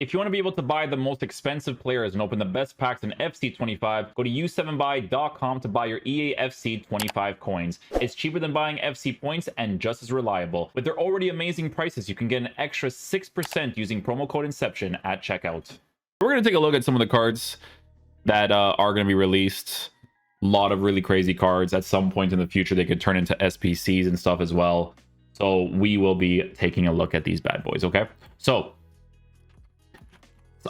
If you want to be able to buy the most expensive players and open the best packs in FC25, go to u7buy.com to buy your EA FC25 coins. It's cheaper than buying FC points and just as reliable. With their already amazing prices, you can get an extra 6% using promo code Inception at checkout. We're going to take a look at some of the cards that are going to be released. A lot of really crazy cards. At some point in the future, they could turn into SPCs and stuff as well. So we will be taking a look at these bad boys, okay? So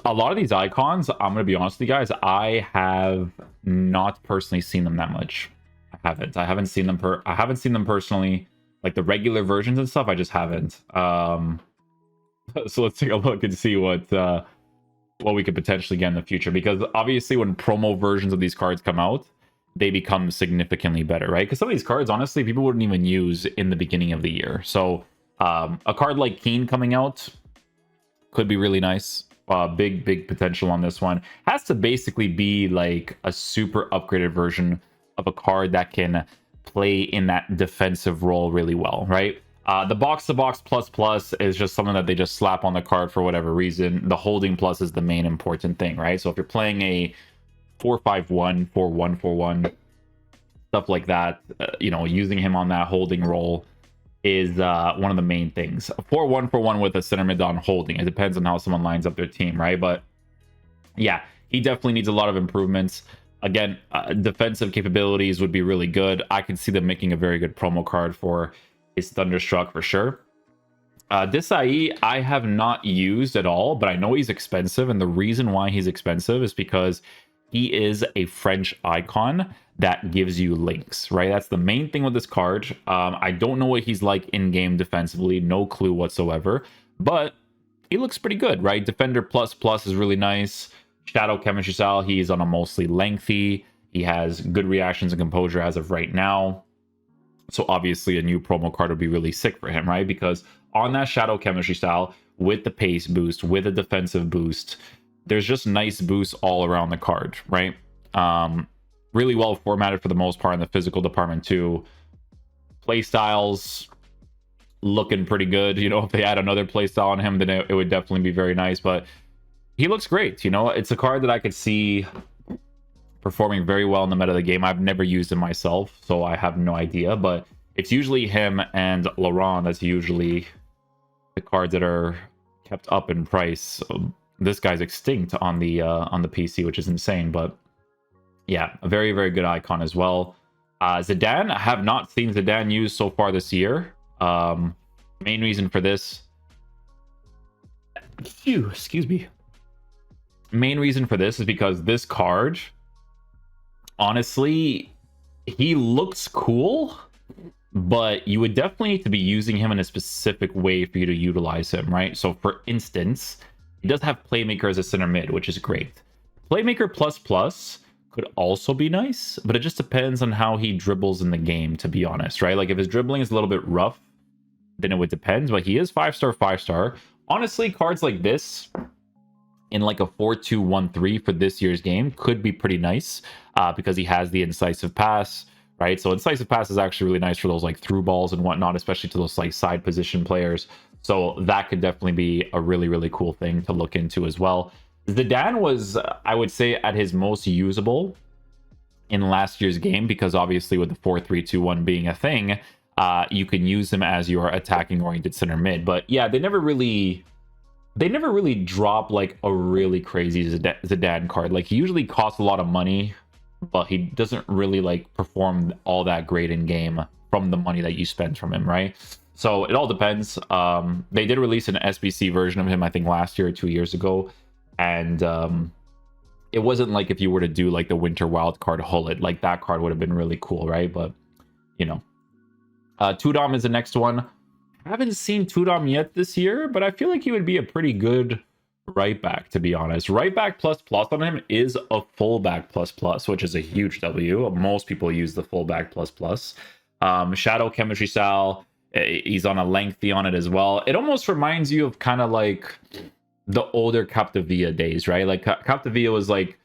a lot of these icons, I'm going to be honest with you guys, I have not personally seen them that much. I haven't seen them personally. Like the regular versions and stuff, I just haven't. So let's take a look and see what we could potentially get in the future. Because obviously when promo versions of these cards come out, they become significantly better, right? Because some of these cards, honestly, people wouldn't even use in the beginning of the year. So a card like Keen coming out could be really nice. Big potential on this one. Has to basically be like a super upgraded version of a card that can play in that defensive role really well, right? The box-to-box plus is just something that they just slap on the card for whatever reason. The holding plus is the main important thing, right? So if you're playing a 4-5-1, 4-1-4-1, stuff like that, using him on that holding role is one of the main things. 4-1-4-1 with a center mid on holding. It depends on how someone lines up their team, right? But yeah, he definitely needs a lot of improvements. Again, defensive capabilities would be really good. I can see them making a very good promo card for his Thunderstruck for sure. This IE I have not used at all, but I know he's expensive. And the reason why he's expensive is because he is a French icon that gives you links, right? That's the main thing with this card. I don't know what he's like in-game defensively. No clue whatsoever. But he looks pretty good, right? Defender plus is really nice. Shadow Chemistry Style, he's on a mostly lengthy. He has good reactions and composure as of right now. So obviously a new promo card would be really sick for him, right? Because on that Shadow Chemistry Style, with the pace boost, with a defensive boost, there's just nice boosts all around the card, right? Really well formatted for the most part in the physical department too. Playstyles looking pretty good. If they add another playstyle on him, then it would definitely be very nice. But he looks great. It's a card that I could see performing very well in the meta of the game. I've never used it myself, so I have no idea. But it's usually him and Laurent that's usually the cards that are kept up in price. This guy's extinct on the PC, which is insane. But yeah, a very, very good icon as well. Zidane, I have not seen Zidane used so far this year. Main reason for this... excuse me. Main reason for this is because this card, honestly, he looks cool, but you would definitely need to be using him in a specific way for you to utilize him, right? So for instance, he does have Playmaker as a center mid, which is great. Playmaker plus could also be nice, but it just depends on how he dribbles in the game, to be honest, right? Like if his dribbling is a little bit rough, then it would depend, but he is 5-star. Honestly, cards like this in like a 4-2-1-3 for this year's game could be pretty nice because he has the incisive pass, right? So incisive pass is actually really nice for those like through balls and whatnot, especially to those like side position players. So that could definitely be a really, really cool thing to look into as well. Zidane was, I would say, at his most usable in last year's game because obviously with the 4-3-2-1 being a thing, you can use him as your attacking oriented center mid. But yeah, they never really drop like a really crazy Zidane card. Like he usually costs a lot of money, but he doesn't really like perform all that great in game from the money that you spend from him, right? So it all depends. They did release an SBC version of him, I think last year or 2 years ago. And it wasn't like if you were to do like the winter wild card Hullet, like that card would have been really cool, right? But Tudom is the next one. I haven't seen Tudom yet this year, but I feel like he would be a pretty good right back, to be honest. Right back plus on him is a fullback plus, which is a huge W. Most people use the fullback plus. Shadow Chemistry Style, he's on a lengthy on it as well. It almost reminds you of kind of like the older Capdevia days, right? Like Capdevia was like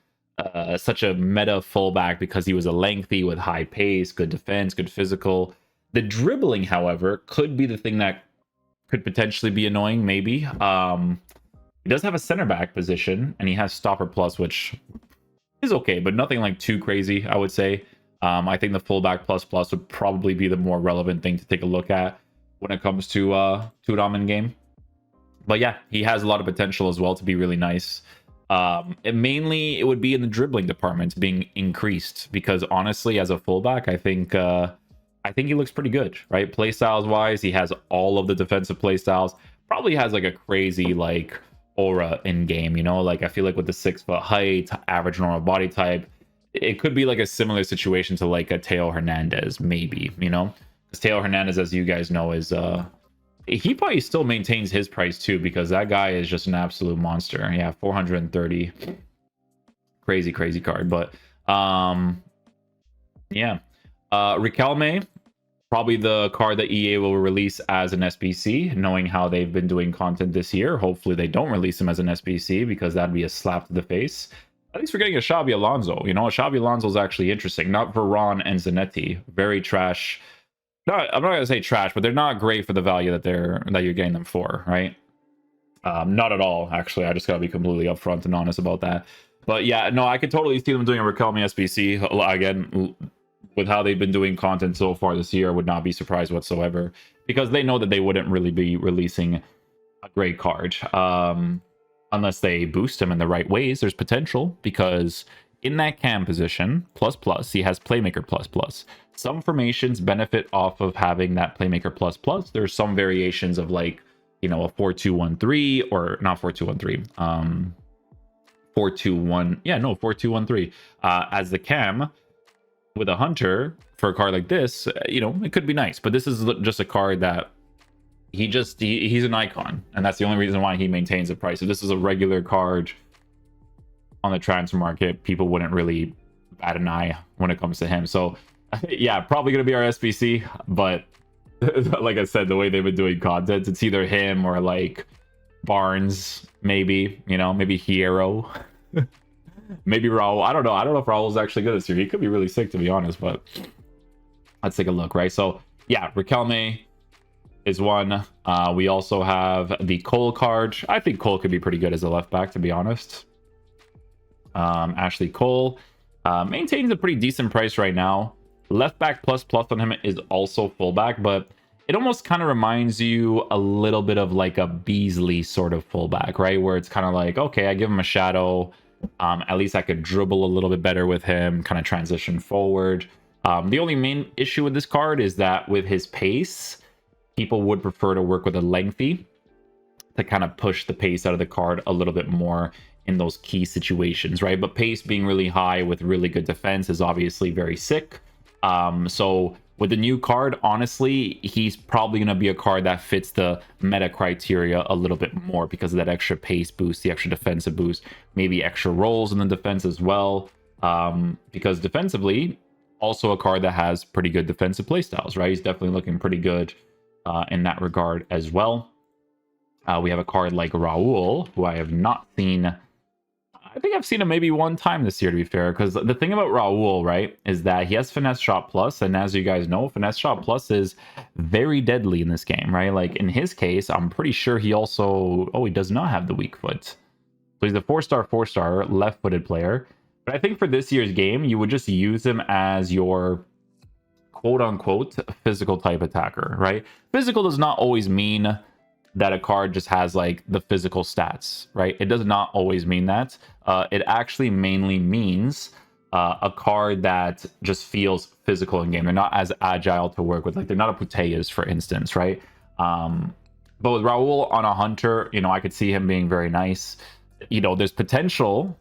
such a meta fullback because he was a lengthy with high pace, good defense, good physical. The dribbling, however, could be the thing that could potentially be annoying, maybe. He does have a center back position, and he has stopper plus, which is okay, but nothing like too crazy, I would say. I think the fullback plus plus would probably be the more relevant thing to take a look at when it comes to Tudom in game. But yeah, he has a lot of potential as well to be really nice. Mainly it would be in the dribbling department being increased, because honestly, as a fullback, I think he looks pretty good, right? Playstyles wise, he has all of the defensive playstyles. Probably has like a crazy like aura in game, you know, like I feel like with the 6 foot height, average normal body type, it could be like a similar situation to like a Teo Hernandez, maybe, you know, because Teo Hernandez, as you guys know, is he probably still maintains his price too, because that guy is just an absolute monster. Yeah, 430, crazy card. But yeah, Riquelme, probably the card that EA will release as an SBC, knowing how they've been doing content this year. Hopefully they don't release him as an SBC, because that'd be a slap to the face. At least we're getting a Xabi Alonso. You know, Xabi Alonso is actually interesting. Not Varane and Zanetti. Very trash. No, I'm not gonna say trash, but they're not great for the value that you're getting them for, right? Not at all, actually. I just gotta be completely upfront and honest about that. But yeah, no, I could totally see them doing a Riquelme SBC again. With how they've been doing content so far this year, I would not be surprised whatsoever, because they know that they wouldn't really be releasing a great card unless they boost him in the right ways. There's potential, because in that cam position, plus plus, he has playmaker plus plus. Some formations benefit off of having that playmaker plus plus. There's some variations of like, you know, a 4-2-1-3, or not 4-2-1-3, 4-2-1, yeah, no, 4-2-1-3 as the cam. With a hunter for a card like this, you know, it could be nice, but this is just a card that he's an icon, and that's the only reason why he maintains the price. If this is a regular card on the transfer market, people wouldn't really bat an eye when it comes to him. So yeah, probably gonna be our SBC, but like I said, the way they've been doing content, it's either him or like Barnes, maybe, you know, maybe Hierro. Maybe Raul. I don't know. I don't know if Raul's actually good this year. He could be really sick, to be honest, but let's take a look, right? So yeah, Riquelme is one. We also have the Cole card. I think Cole could be pretty good as a left back, to be honest. Ashley Cole maintains a pretty decent price right now. Left back plus plus on him is also fullback, but it almost kind of reminds you a little bit of like a Beasley sort of fullback, right? Where it's kind of like, okay, I give him a shadow. At least I could dribble a little bit better with him, kind of transition forward. The only main issue with this card is that with his pace, people would prefer to work with a lengthy to kind of push the pace out of the card a little bit more in those key situations, right? But pace being really high with really good defense is obviously very sick. So with the new card, honestly, he's probably going to be a card that fits the meta criteria a little bit more, because of that extra pace boost, the extra defensive boost, maybe extra rolls in the defense as well. Because defensively, also a card that has pretty good defensive playstyles, right? He's definitely looking pretty good in that regard as well. We have a card like Raul, who I have not seen. I think I've seen him maybe one time this year, to be fair, because the thing about Raul, right, is that he has Finesse Shot Plus, and as you guys know, Finesse Shot Plus is very deadly in this game, right? Like, in his case, I'm pretty sure he also... Oh, he does not have the weak foot. So he's a 4-star left-footed player. But I think for this year's game, you would just use him as your quote-unquote physical type attacker, right? Physical does not always mean that a card just has like the physical stats, right? It does not always mean that. It actually mainly means a card that just feels physical in game. They're not as agile to work with. Like, they're not a Putellas, for instance, right? But with Raul on a hunter, you know, I could see him being very nice. You know, there's potential,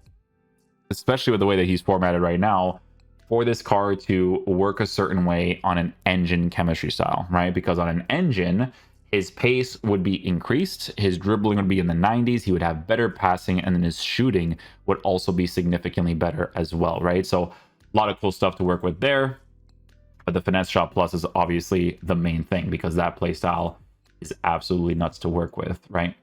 especially with the way that he's formatted right now, for this card to work a certain way on an engine chemistry style, right? Because on an engine, his pace would be increased, his dribbling would be in the 90s, he would have better passing, and then his shooting would also be significantly better as well, right? So a lot of cool stuff to work with there. But the Finesse Shot Plus is obviously the main thing, because that playstyle is absolutely nuts to work with, right?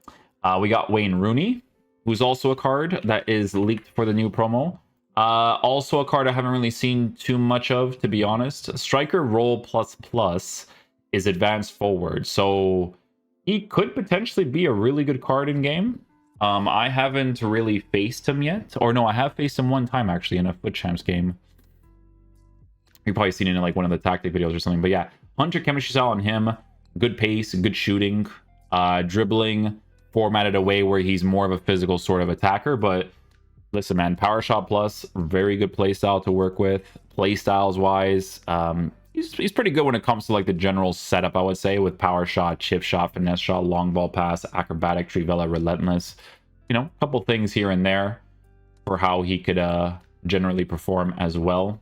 We got Wayne Rooney, who's also a card that is leaked for the new promo. Also a card I haven't really seen too much of, to be honest. Striker Roll Plus Plus is advanced forward, so he could potentially be a really good card in game. I haven't really faced him yet. Or no, I have faced him one time actually in a Foot Champs game. You've probably seen it in like one of the tactic videos or something. But yeah, Hunter chemistry style on him. Good pace, good shooting, dribbling, formatted a way where he's more of a physical sort of attacker. But listen, man, Power Shot Plus, very good play style to work with. Play styles wise, he's pretty good when it comes to like the general setup, I would say, with Power Shot, Chip Shot, Finesse Shot, Long Ball Pass, Acrobatic, Trivela, Relentless. You know, a couple things here and there for how he could generally perform as well.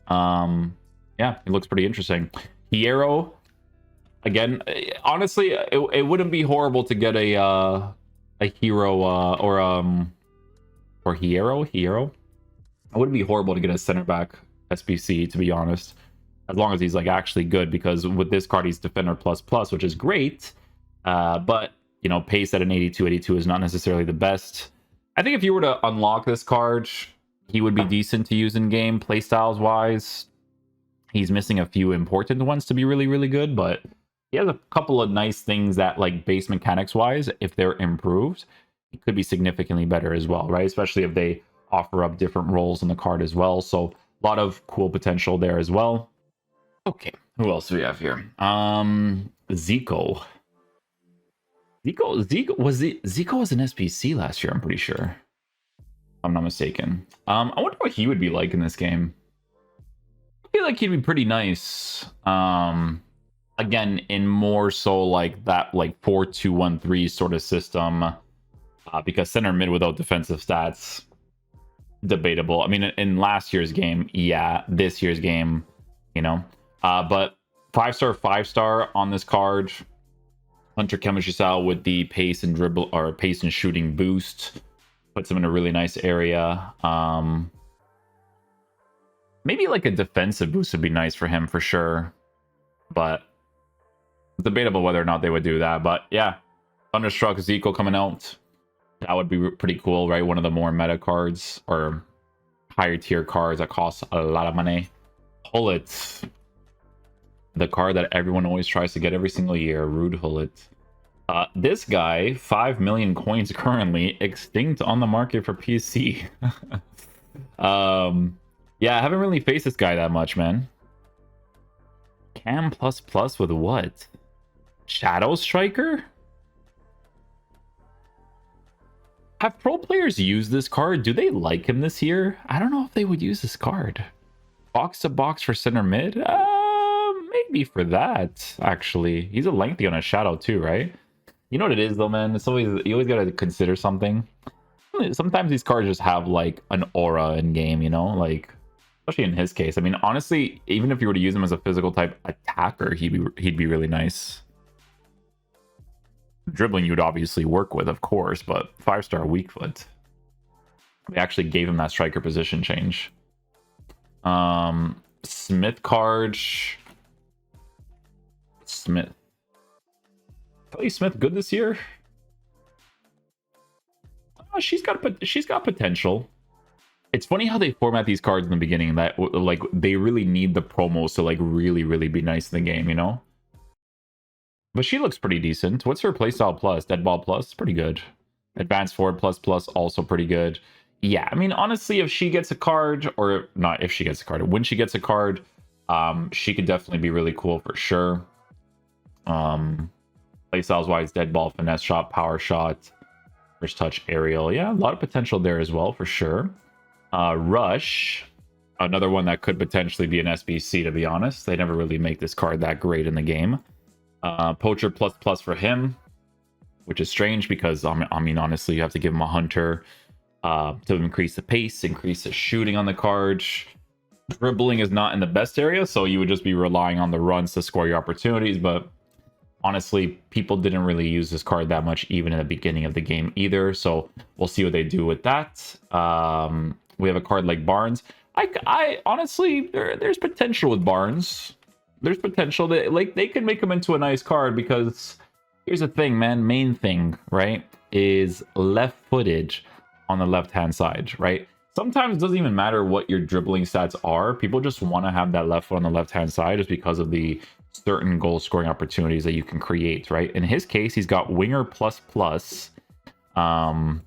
Yeah, it looks pretty interesting. Hierro, again, honestly, it wouldn't be horrible to get a hero or Hierro. It wouldn't be horrible to get a center back SBC, to be honest, as long as he's like actually good, because with this card he's defender plus plus, which is great, but you know, pace at an 82 is not necessarily the best. I think if you were to unlock this card, he would be decent to use in game playstyles wise. He's missing a few important ones to be really, really good, but he has a couple of nice things that, like, base mechanics wise, if they're improved, he could be significantly better as well, right? Especially if they offer up different roles on the card as well. So a lot of cool potential there as well. Okay, who else do we have here? Zico. Zico was an SPC last year, I'm pretty sure. I'm not mistaken. I wonder what he would be like in this game. I feel like he'd be pretty nice. Again, in more so like that, like 4-2-1-3 sort of system. Because center mid without defensive stats, debatable. I mean, in last year's game, yeah. This year's game, you know. But 5-star on this card. Hunter chemistry style with the pace and dribble or pace and shooting boost puts him in a really nice area. Maybe like a defensive boost would be nice for him for sure, but debatable whether or not they would do that. But yeah, Thunderstruck Zico coming out, that would be pretty cool, right? One of the more meta cards or higher tier cards that cost a lot of money. Hullet, the card that everyone always tries to get every single year, Rude Hullet. This guy, 5 million coins currently, extinct on the market for PC. Yeah, I haven't really faced this guy that much, man. Cam plus with what? Shadow Striker? Have pro players used this card? Do they like him this year? I don't know if they would use this card. Box to box for center mid? Maybe for that, actually. He's a lengthy on a shadow too, right? You know what it is though, man? It's always, you always gotta consider something. Sometimes these cards just have like an aura in game, you know? Like, especially in his case. I mean, honestly, even if you were to use him as a physical type attacker, he'd be really nice. Dribbling you'd obviously work with, of course, but 5-star weak foot. They actually gave him that striker position change. Smith card. Smith. Kelly Smith good this year? Oh, she's got potential. It's funny how they format these cards in the beginning that like they really need the promos to like really be nice in the game, you know? But she looks pretty decent. What's her playstyle plus? Dead ball plus? Pretty good. Advanced forward plus also pretty good. Yeah, I mean, honestly, if she gets a card, or not if she gets a card, when she gets a card, she could definitely be really cool for sure. Playstyles wise, dead ball, finesse shot, power shot, first touch, aerial. Yeah, a lot of potential there as well for sure. Rush, another one that could potentially be an SBC, to be honest. They never really make this card that great in the game. Poacher plus for him, which is strange because I mean honestly you have to give him a hunter to increase the pace, increase the shooting on the card. Dribbling is not in the best area, so you would just be relying on the runs to score your opportunities. But honestly, people didn't really use this card that much even in the beginning of the game either, so we'll see what they do with that. We have a card like Barnes. I honestly, there's potential with Barnes. There's potential that like they can make him into a nice card, because here's the thing, man. Main thing, right, is left footage on the left hand side, right? Sometimes it doesn't even matter what your dribbling stats are. People just want to have that left foot on the left hand side just because of the certain goal scoring opportunities that you can create, right? In his case, he's got winger plus. I'm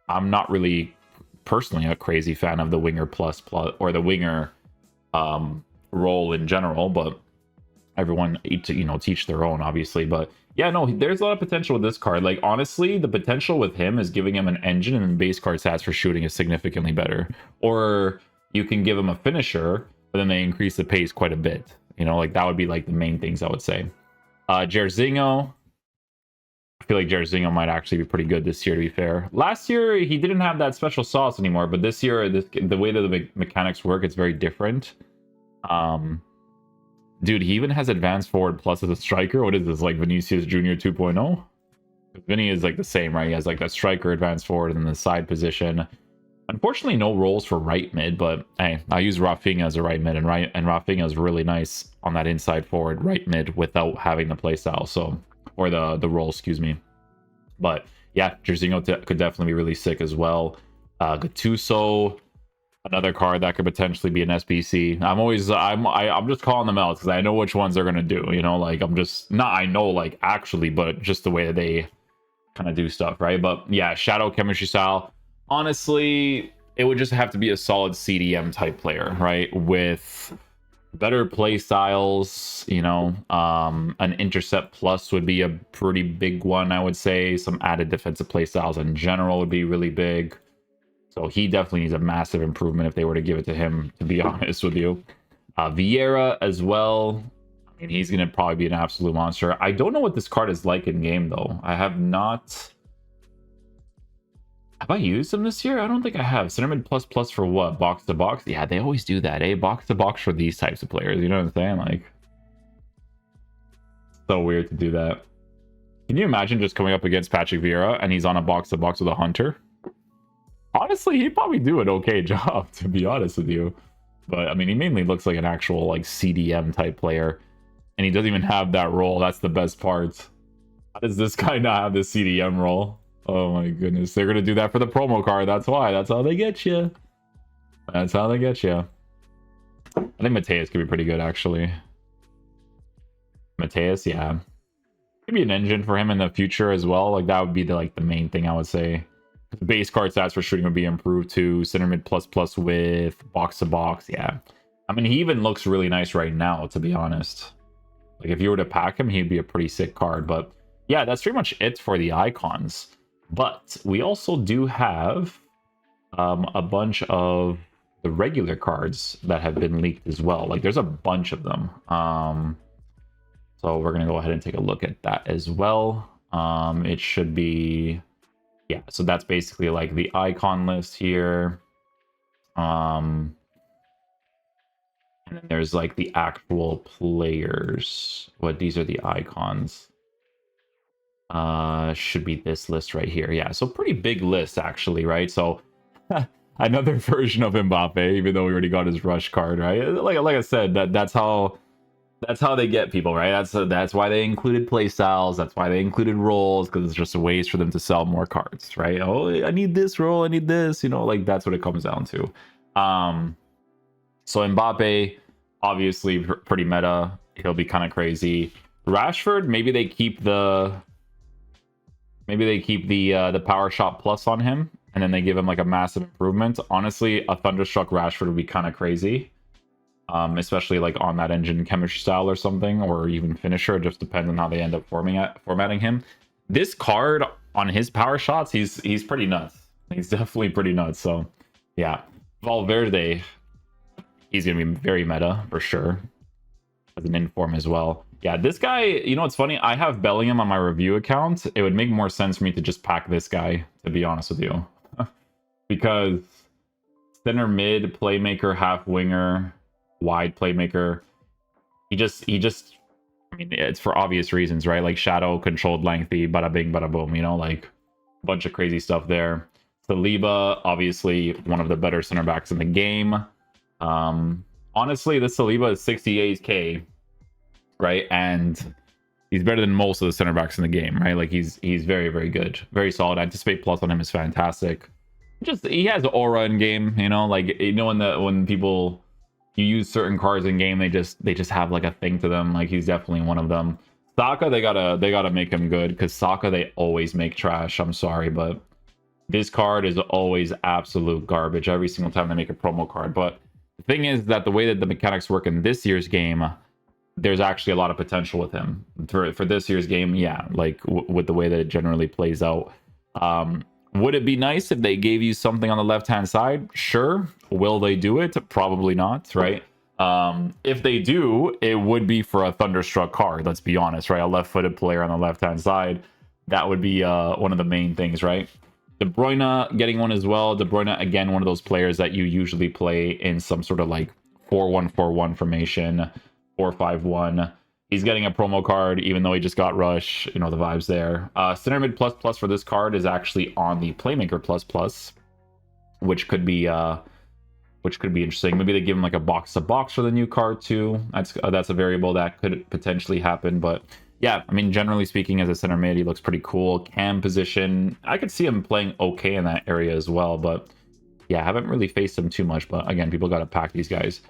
not really personally a crazy fan of the winger plus or the winger role in general, but everyone, you know, teach their own, obviously. But yeah, no, there's a lot of potential with this card. Like, honestly, the potential with him is giving him an engine, and base card stats for shooting is significantly better. Or you can give him a finisher, but then they increase the pace quite a bit. You know, like that would be like the main things I would say. Jairzinho, I feel like Jairzinho might actually be pretty good this year, to be fair. Last year, he didn't have that special sauce anymore, but this year, the way that the mechanics work, it's very different. Dude, he even has advanced forward plus as a striker. What is this, like Vinicius Jr. 2.0? Vinny is like the same, right? He has like that striker, advanced forward, and the side position. Unfortunately, no roles for right mid, but hey, I use Rafinha as a right mid, and Rafinha is really nice on that inside forward right mid without having the playstyle, so, or the role, excuse me. But yeah, Jairzinho could definitely be really sick as well. Gattuso, another card that could potentially be an SBC. I'm just calling them out because I know which ones they're gonna do. You know, like I'm just not, I know like actually, but just the way that they kind of do stuff, right? But yeah, Shadow chemistry style. Honestly, it would just have to be a solid CDM type player, right? With better play styles, you know, an intercept plus would be a pretty big one, I would say. Some added defensive play styles in general would be really big. So he definitely needs a massive improvement if they were to give it to him, to be honest with you. Vieira as well. I mean, he's going to probably be an absolute monster. I don't know what this card is like in game, though. I have not... Have I used him this year? I don't think I have. Cinnamon plus plus for what? Box to box? Yeah, they always do that, eh? Box to box for these types of players. You know what I'm saying? Like, so weird to do that. Can you imagine just coming up against Patrick Vieira and he's on a box to box with a hunter? Honestly, he'd probably do an okay job, to be honest with you. But, I mean, he mainly looks like an actual, like, CDM type player. And he doesn't even have that role. That's the best part. How does this guy not have the CDM role? Oh my goodness. They're going to do that for the promo card. That's why. That's how they get you. That's how they get you. I think Mateus could be pretty good, actually. Mateus, yeah. Maybe an engine for him in the future as well. Like, that would be the main thing I would say. The base card stats for shooting would be improved too. Center mid plus plus with box to box. Yeah. I mean, he even looks really nice right now, to be honest. Like, if you were to pack him, he'd be a pretty sick card. But yeah, that's pretty much it for the icons. But we also do have a bunch of the regular cards that have been leaked as well. Like, there's a bunch of them. So we're going to go ahead and take a look at that as well. It should be... Yeah, so that's basically like the icon list here. And then there's like the actual players. These are the icons. Should be this list right here. Yeah, so pretty big list actually, right? So another version of Mbappe, even though we already got his rush card, right? Like I said, that's how they get people, right? That's why they included playstyles. That's why they included roles, because it's just ways for them to sell more cards, right? Oh, I need this role, I need this, you know, like that's what it comes down to. So Mbappe, obviously pretty meta. He'll be kind of crazy. Rashford, maybe they keep the power shot plus on him, and then they give him like a massive improvement. Honestly, a Thunderstruck Rashford would be kind of crazy. Especially like on that engine chemistry style or something, or even finisher. It just depends on how they end up formatting him. This card on his power shots, he's pretty nuts. He's definitely pretty nuts. So yeah, Valverde, he's gonna be very meta for sure as an inform as well. Yeah, this guy, you know what's funny? I have Bellingham on my review account. It would make more sense for me to just pack this guy, to be honest with you, because center mid, playmaker, half winger, wide playmaker. He just I mean, it's for obvious reasons, right? Like shadow, controlled, lengthy, bada bing, bada boom, you know, like a bunch of crazy stuff there. Saliba, obviously one of the better center backs in the game. Honestly, this Saliba is 68k, right? And he's better than most of the center backs in the game, right? Like he's very, very good, very solid. Anticipate plus on him is fantastic. Just he has aura in game, you know, like, you know, when people, you use certain cards in game, they just have like a thing to them. Like he's definitely one of them. Saka, they gotta make him good, because Saka they always make trash. I'm sorry, but This card is always absolute garbage every single time they make a promo card. But the thing is that the way that the mechanics work in this year's game, there's actually a lot of potential with him for this year's game. Yeah, like with the way that it generally plays out. Would it be nice if they gave you something on the left hand side? Sure. Will they do it? Probably not, right? If they do, it would be for a Thunderstruck card, let's be honest, right? A left-footed player on the left hand side. That would be one of the main things, right? De Bruyne getting one as well. De Bruyne, again, one of those players that you usually play in some sort of like 4-1-4-1 formation, 4-5-1. He's getting a promo card, even though he just got Rush. You know, the vibes there. Center mid plus plus for this card is actually on the Playmaker plus plus, which could be interesting. Maybe they give him like a box to box for the new card too. That's a variable that could potentially happen. But yeah, I mean, generally speaking, as a center mid, he looks pretty cool. Cam position, I could see him playing okay in that area as well. But yeah, I haven't really faced him too much. But again, people got to pack these guys.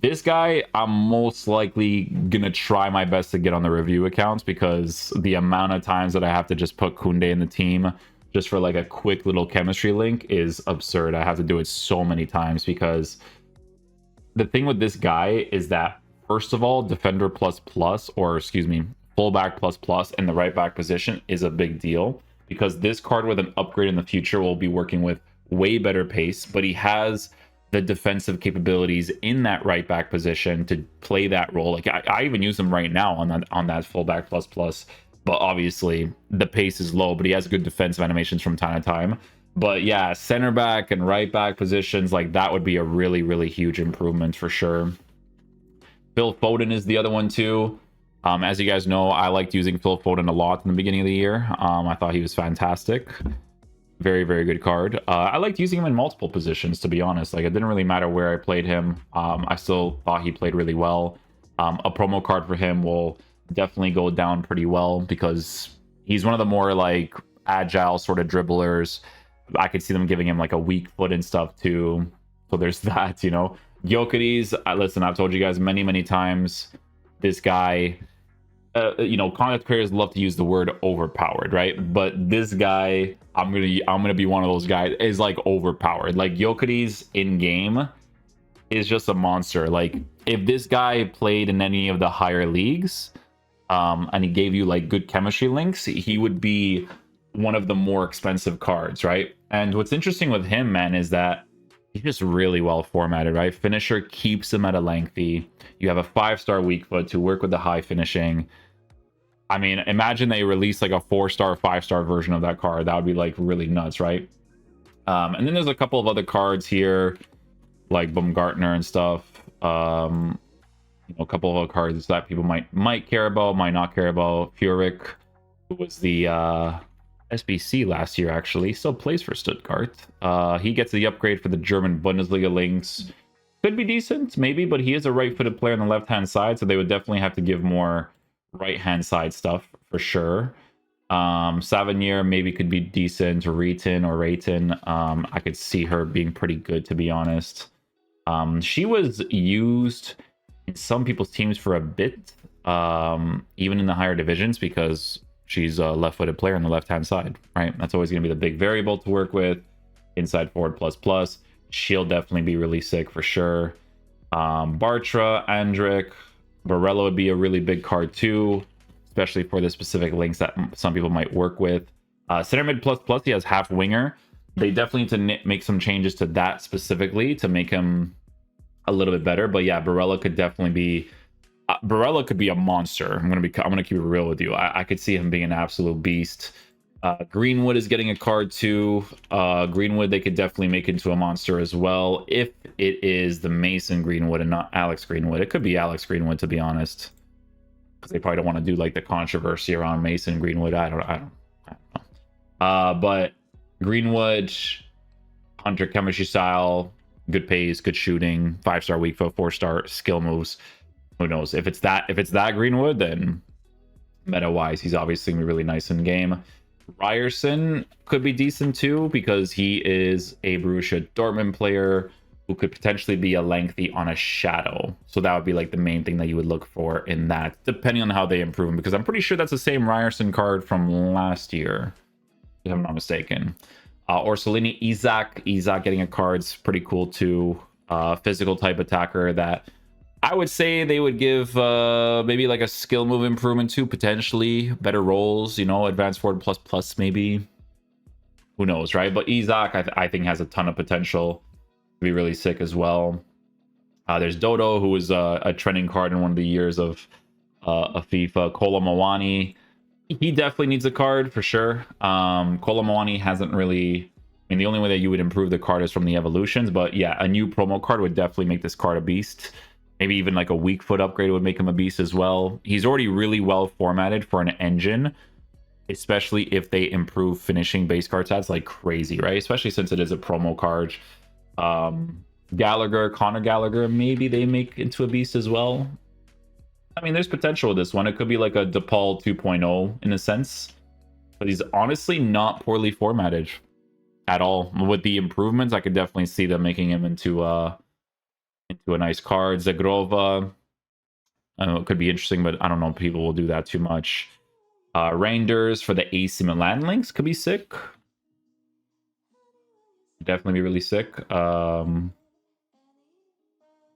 This guy, I'm most likely gonna try my best to get on the review accounts, because the amount of times that I have to just put Kunde in the team just for like a quick little chemistry link is absurd. I have to do it so many times, because the thing with this guy is that, first of all, defender plus plus, or excuse me, fullback plus plus in the right back position is a big deal, because this card with an upgrade in the future will be working with way better pace, but he has the defensive capabilities in that right back position to play that role. Like I even use him right now on that fullback plus plus, but obviously the pace is low, but he has good defensive animations from time to time. But yeah, center back and right back positions, like that would be a really, really huge improvement for sure. Phil Foden is the other one too. As you guys know, I liked using Phil Foden a lot in the beginning of the year. I thought he was fantastic. Very, very good card. I liked using him in multiple positions, to be honest. Like, it didn't really matter where I played him. I still thought he played really well. A promo card for him will definitely go down pretty well, because he's one of the more like agile sort of dribblers. I could see them giving him like a weak foot and stuff too. So there's that, you know. Gyökeres, listen, I've told you guys many, many times, this guy, you know, content creators love to use the word overpowered, right? But this guy, I'm gonna be one of those guys, is like overpowered. Like Gyökeres in game is just a monster. Like if this guy played in any of the higher leagues, and he gave you like good chemistry links, he would be one of the more expensive cards, right? And what's interesting with him, man, is that he's just really well formatted, right? Finisher keeps him at a lengthy. You have a 5-star weak foot to work with the high finishing. I mean, imagine they release like a 4-star, 5-star version of that card. That would be like really nuts, right? And then there's a couple of other cards here, like Baumgartner and stuff. You know, a couple of other cards that people might care about, might not care about. Furyk, who was the SBC last year, actually still plays for Stuttgart. He gets the upgrade for the German Bundesliga links. Could be decent, maybe, but he is a right-footed player on the left-hand side, so they would definitely have to give more right-hand side stuff for sure. Savanier maybe could be decent. Rayton, I could see her being pretty good, to be honest. She was used in some people's teams for a bit, even in the higher divisions, because she's a left-footed player on the left-hand side, right? That's always going to be the big variable to work with. Inside forward plus plus. She'll definitely be really sick for sure. Bartra, Andrik, Barella would be a really big card too, especially for the specific links that some people might work with. Center mid plus plus, he has half winger. They definitely need to make some changes to that specifically to make him a little bit better. But yeah, Barella could definitely be... Barella could be a monster. I'm gonna keep it real with you. I could see him being an absolute beast. Greenwood is getting a card too. Greenwood, they could definitely make into a monster as well, if it is the Mason Greenwood and not Alex Greenwood. It could be Alex Greenwood, to be honest, because they probably don't want to do like the controversy around Mason Greenwood. I don't know. But Greenwood, Hunter chemistry style, good pace, good shooting, 5-star weak foot, 4-star skill moves. Who knows? If it's that Greenwood, then meta wise, he's obviously gonna be really nice in game. Ryerson could be decent too, because he is a Borussia Dortmund player who could potentially be a lengthy on a shadow. So that would be like the main thing that you would look for in that, depending on how they improve him, because I'm pretty sure that's the same Ryerson card from last year, if I'm not mistaken. Orsolini, Isaac getting a card's pretty cool too. Physical type attacker that I would say they would give maybe like a skill move improvement to, potentially better rolls, you know, advanced forward plus maybe. Who knows, right? But Isaac, I think, has a ton of potential to be really sick as well. There's Dodo, who was a trending card in one of the years of FIFA. Kolo Muani, he definitely needs a card for sure. Kolo Muani hasn't really... I mean, the only way that you would improve the card is from the evolutions. But yeah, a new promo card would definitely make this card a beast. Maybe even like a weak foot upgrade would make him a beast as well. He's already really well formatted for an engine, especially if they improve finishing base card stats like crazy, right? Especially since it is a promo card. Gallagher, Conor Gallagher, maybe they make into a beast as well. I mean, there's potential with this one. It could be like a DePaul 2.0 in a sense, but he's honestly not poorly formatted at all. With the improvements, I could definitely see them making him into a nice card. Zagrova, I don't know, it could be interesting, but I don't know if people will do that too much. Reinders for the AC Milan links could be sick. Definitely be really sick.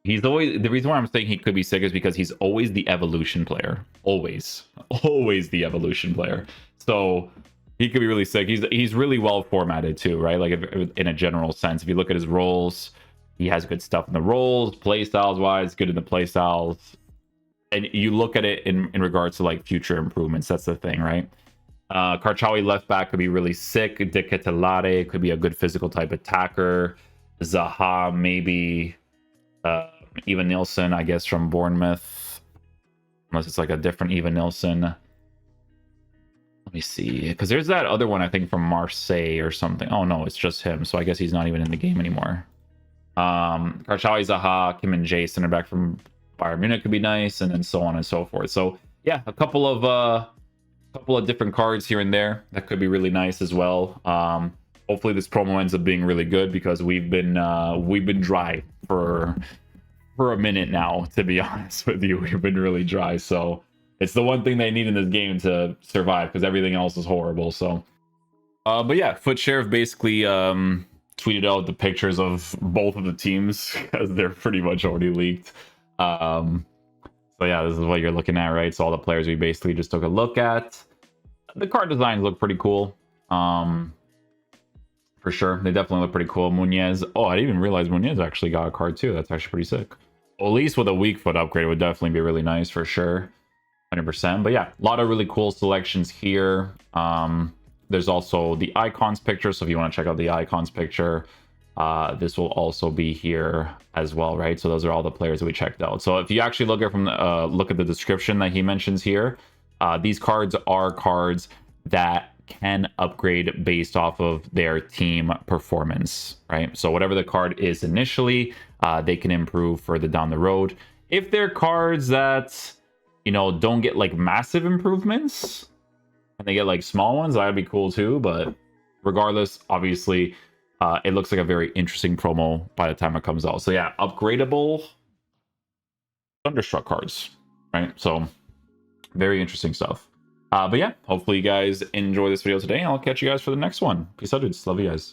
He's always... The reason why I'm saying he could be sick is because he's always the evolution player. Always the evolution player. So he could be really sick. He's really well formatted too, right? Like in a general sense, if you look at his roles, he has good stuff in the roles, play styles wise, good in the play styles. And you look at it in regards to like future improvements. That's the thing, right? Karchawi left back could be really sick. Diketelade could be a good physical type attacker. Zaha, maybe. Eva Nilsson, I guess, from Bournemouth. Unless it's like a different Eva Nilsson. Let me see. Because there's that other one, I think, from Marseille or something. Oh, no, it's just him. So I guess he's not even in the game anymore. Karchawi, Zaha, Kim and Jay, center back from Bayern Munich could be nice, and then so on and so forth. So yeah, a couple of different cards here and there that could be really nice as well. Hopefully this promo ends up being really good, because we've been dry for a minute now, to be honest with you. We've been really dry, so it's the one thing they need in this game to survive, because everything else is horrible. So but yeah, Foot Sheriff basically tweeted out the pictures of both of the teams, because they're pretty much already leaked. So yeah, this is what you're looking at, right? So all the players we basically just took a look at. The card designs look pretty cool. For sure, they definitely look pretty cool. Munez. Oh, I didn't even realize Munez actually got a card too. That's actually pretty sick. At least with a weak foot upgrade, it would definitely be really nice for sure. 100%. But yeah, a lot of really cool selections here. There's also the icons picture. So if you want to check out the icons picture, this will also be here as well, right? So those are all the players that we checked out. So if you actually look at the description that he mentions here, these cards are cards that can upgrade based off of their team performance, right? So whatever the card is initially, they can improve further down the road. If they're cards that, you know, don't get like massive improvements and they get like small ones, that'd be cool too. But regardless, obviously, it looks like a very interesting promo by the time it comes out. So yeah, upgradable Thunderstruck cards, right? So very interesting stuff. But yeah, hopefully you guys enjoy this video today, and I'll catch you guys for the next one. Peace out, dudes. Love you guys.